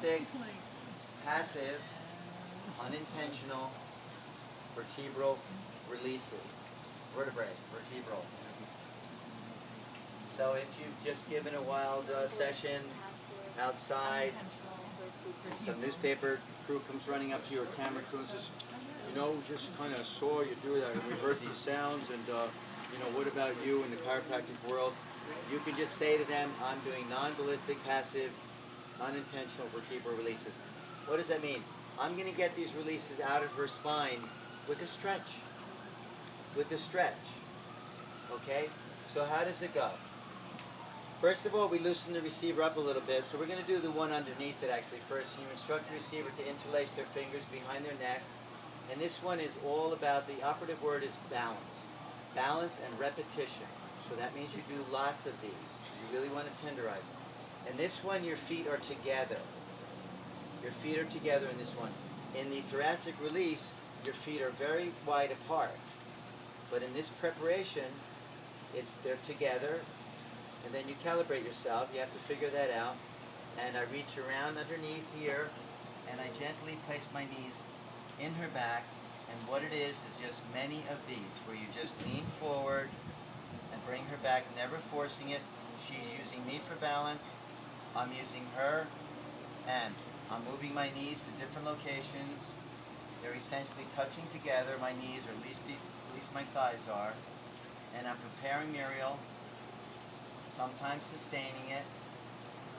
non-ballistic, passive, unintentional, vertebral releases. Vertebrae, vertebral. So if you've just given a wild session outside, and some newspaper crew comes running up to you, or camera crew and says, you know, just kind of saw you do that, and we heard these sounds, and you know, what about you in the chiropractic world? You can just say to them, I'm doing non-ballistic, passive, unintentional vertebral releases. What does that mean? I'm going to get these releases out of her spine with a stretch. With a stretch. Okay? So how does it go? First of all, we loosen the receiver up a little bit. So we're going to do the one underneath it actually first. You instruct the receiver to interlace their fingers behind their neck. And this one is all about, the operative word is balance. Balance and repetition. So that means you do lots of these. You really want to tenderize them. And this one, your feet are together. Your feet are together in this one. In the thoracic release, your feet are very wide apart. But in this preparation, they're together. And then you calibrate yourself. You have to figure that out. And I reach around underneath here, and I gently place my knees in her back. And what it is just many of these, where you just lean forward and bring her back, never forcing it. She's using me for balance. I'm using her, and I'm moving my knees to different locations. They're essentially touching together, my knees, or at least my thighs are. And I'm preparing Muriel, sometimes sustaining it.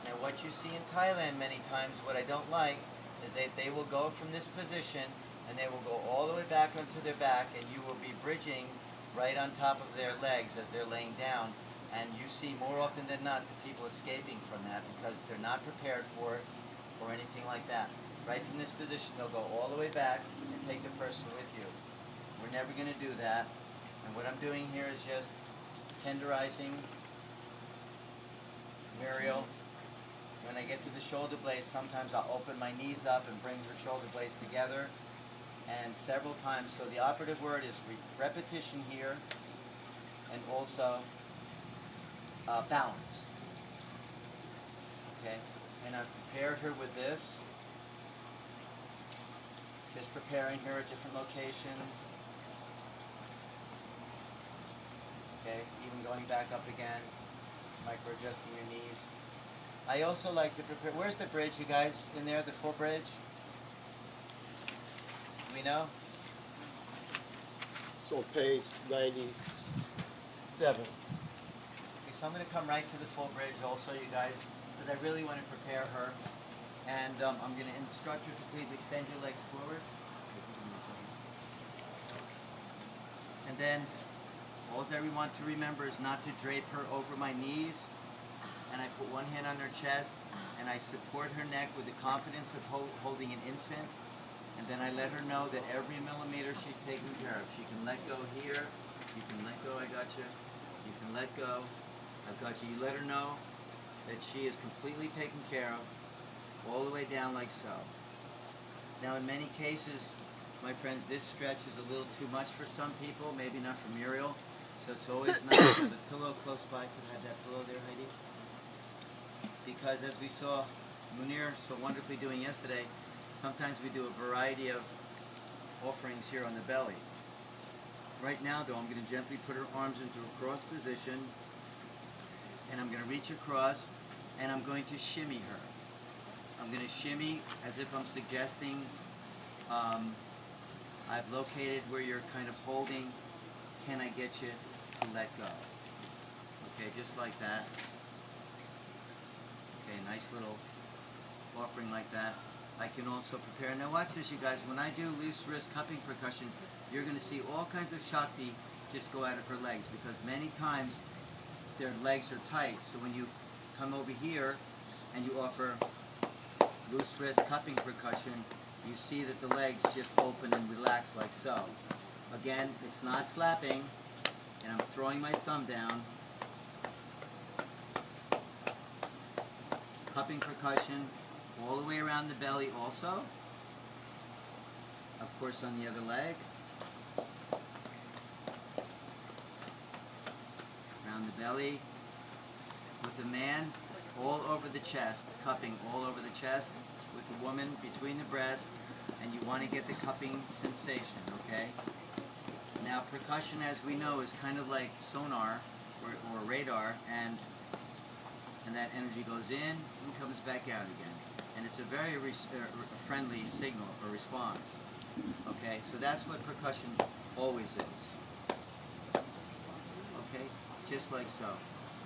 Now what you see in Thailand many times, what I don't like, is that they will go from this position and they will go all the way back onto their back, and you will be bridging right on top of their legs as they're laying down. And you see more often than not the people escaping from that because they're not prepared for it or anything like that. Right from this position, they'll go all the way back and take the person with you. We're never going to do that. And what I'm doing here is just tenderizing Muriel. When I get to the shoulder blades, sometimes I'll open my knees up and bring her shoulder blades together. And several times. So the operative word is repetition here, and also balance. Okay, and I've prepared her with this. Just preparing her at different locations. Okay, even going back up again, micro adjusting your knees. I also like to prepare. Where's the bridge, you guys? In there, the full bridge? We know? It's on page 97. Okay, so I'm going to come right to the full bridge also, you guys, because I really want to prepare her. And I'm going to instruct you to please extend your legs forward. And then, all I want to remember is not to drape her over my knees. And I put one hand on her chest, and I support her neck with the confidence of holding an infant. And then I let her know that every millimeter she's taken care of. She can let go here. You can let go, I got you. You can let go, I've got you. You let her know that she is completely taken care of, all the way down like so. Now in many cases, my friends, this stretch is a little too much for some people, maybe not for Muriel. So it's always nice to have a pillow close by. Could I have that pillow there, Heidi? Because as we saw Munir so wonderfully doing yesterday, sometimes we do a variety of offerings here on the belly. Right now though, I'm going to gently put her arms into a cross position, and I'm going to reach across, and I'm going to shimmy her. I'm going to shimmy as if I'm suggesting I've located where you're kind of holding. Can I get you to let go? Okay, just like that. Okay, nice little offering like that. I can also prepare. Now watch this, you guys. When I do loose wrist cupping percussion, you're going to see all kinds of Shakti just go out of her legs, because many times their legs are tight. So when you come over here and you offer loose wrist cupping percussion, you see that the legs just open and relax like so. Again, it's not slapping, and I'm throwing my thumb down. Cupping percussion all the way around the belly also. Of course on the other leg. Around the belly. With the man all over the chest, cupping all over the chest. with the woman between the breasts, and you want to get the cupping sensation, okay? Now percussion, as we know, is kind of like sonar or radar, and that energy goes in and comes back out again. And it's a very friendly signal or response. Okay, so that's what percussion always is. Okay, just like so.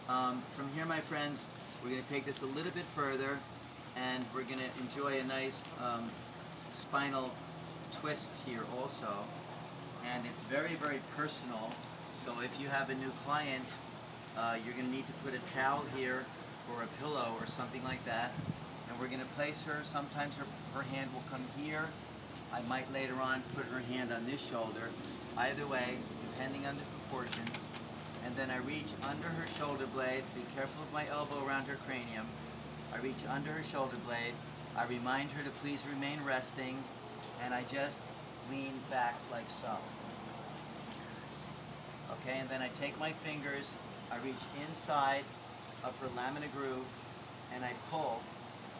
From here, my friends, we're going to take this a little bit further, and we're going to enjoy a nice spinal twist here also. And it's very, very personal. So if you have a new client, you're going to need to put a towel here or a pillow or something like that. And we're going to place her. Sometimes her hand will come here. I might later on put her hand on this shoulder. Either way, depending on the proportions. And then I reach under her shoulder blade. Be careful of my elbow around her cranium. I reach under her shoulder blade. I remind her to please remain resting. And I just lean back like so. Okay, and then I take my fingers. I reach inside of her lamina groove, and I pull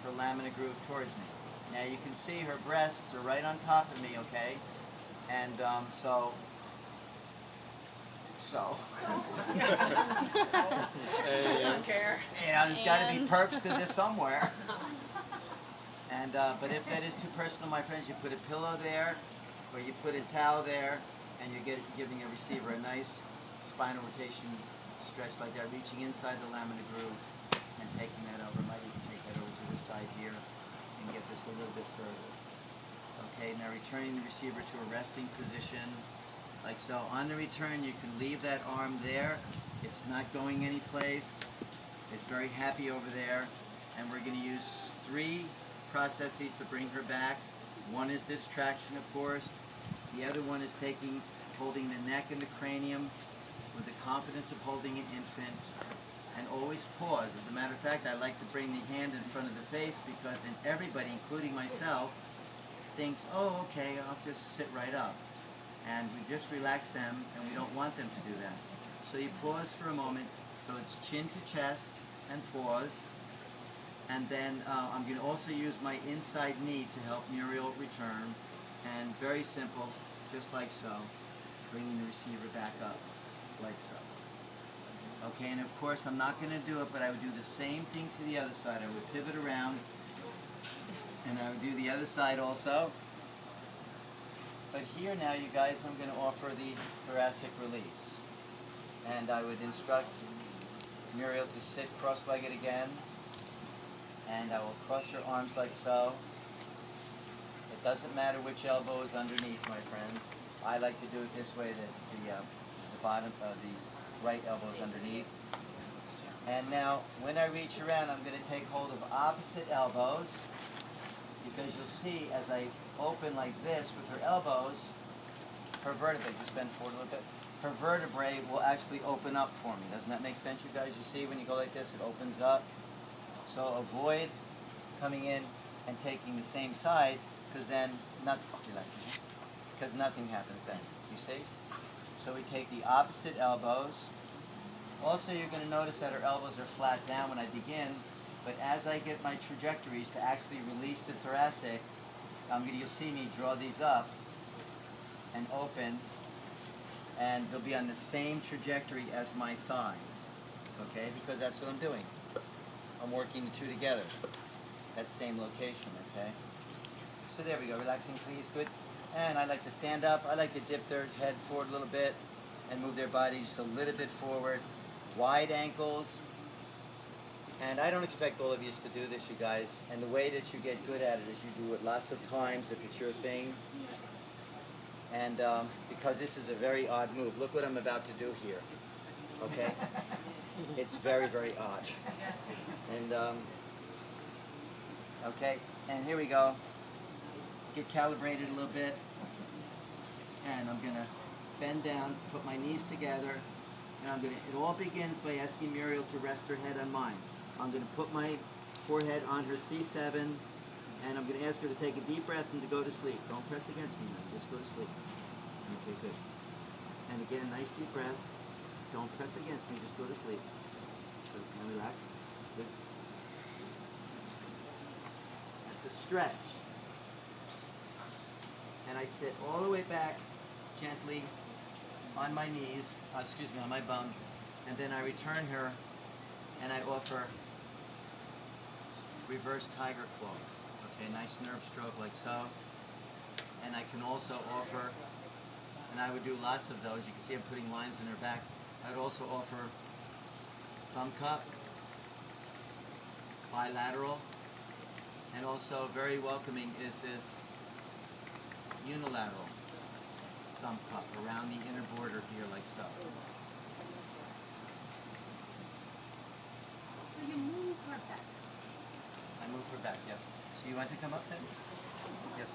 her lamina groove towards me. Now you can see her breasts are right on top of me, okay? And so. I don't care. You know, there's got to be perks to this somewhere. And but if that is too personal, my friends, you put a pillow there, or you put a towel there, and you're giving a receiver a nice spinal rotation stretch like that, reaching inside the lamina groove and taking that over. Might even take that over to this side here and get this a little bit further. Okay, now returning the receiver to a resting position, like so. On the return, you can leave that arm there. It's not going anyplace. It's very happy over there. And we're going to use 3 processes to bring her back. One is this traction, of course. The other one is holding the neck and the cranium with the confidence of holding an infant, and always pause. As a matter of fact, I like to bring the hand in front of the face because everybody, including myself, thinks, oh, okay, I'll just sit right up. And we just relax them, and we don't want them to do that. So you pause for a moment, so it's chin to chest, and pause. And then I'm going to also use my inside knee to help Muriel return. And very simple, just like so, bringing the receiver back up, like so. Okay, and of course I'm not going to do it, but I would do the same thing to the other side. I would pivot around, and I would do the other side also. But here now, you guys, I'm going to offer the thoracic release. And I would instruct Muriel to sit cross-legged again. And I will cross her arms like so. It doesn't matter which elbow is underneath, my friends. I like to do it this way, the bottom of the right elbow is underneath. And now, when I reach around, I'm going to take hold of opposite elbows, because you'll see as I open like this with her elbows, her vertebrae, just bend forward a little bit, her vertebrae will actually open up for me. Doesn't that make sense, you guys? You see when you go like this, it opens up. So avoid coming in and taking the same side, because then nothing happens then. You see? So we take the opposite elbows. Also, you're going to notice that her elbows are flat down when I begin, but as I get my trajectories to actually release the thoracic, you'll see me draw these up and open, and they'll be on the same trajectory as my thighs, okay? Because that's what I'm doing. I'm working the 2 together, that same location, okay? So there we go, relaxing please, good. And I like to stand up, I like to dip their head forward a little bit and move their body just a little bit forward. Wide ankles. And I don't expect all of you to do this, you guys. And the way that you get good at it is you do it lots of times if it's your thing. And because this is a very odd move. Look what I'm about to do here, okay? It's very, very odd. And, okay, and here we go. Get calibrated a little bit. And I'm going to bend down, put my knees together. And it all begins by asking Muriel to rest her head on mine. I'm going to put my forehead on her C7, and I'm going to ask her to take a deep breath and to go to sleep. Don't press against me now, just go to sleep. Okay, good. And again, nice deep breath. Don't press against me, just go to sleep. Good. And relax. Good. That's to stretch. And I sit all the way back gently on my knees, on my bum, and then I return her and I offer reverse tiger claw. Okay, nice nerve stroke like so. And I can also offer, and I would do lots of those, you can see I'm putting lines in her back. I would also offer thumb cup, bilateral, and also very welcoming is this unilateral thumb cup around the inner border here like so. So you move her back. I move her back, yes. So you want to come up then? Yes.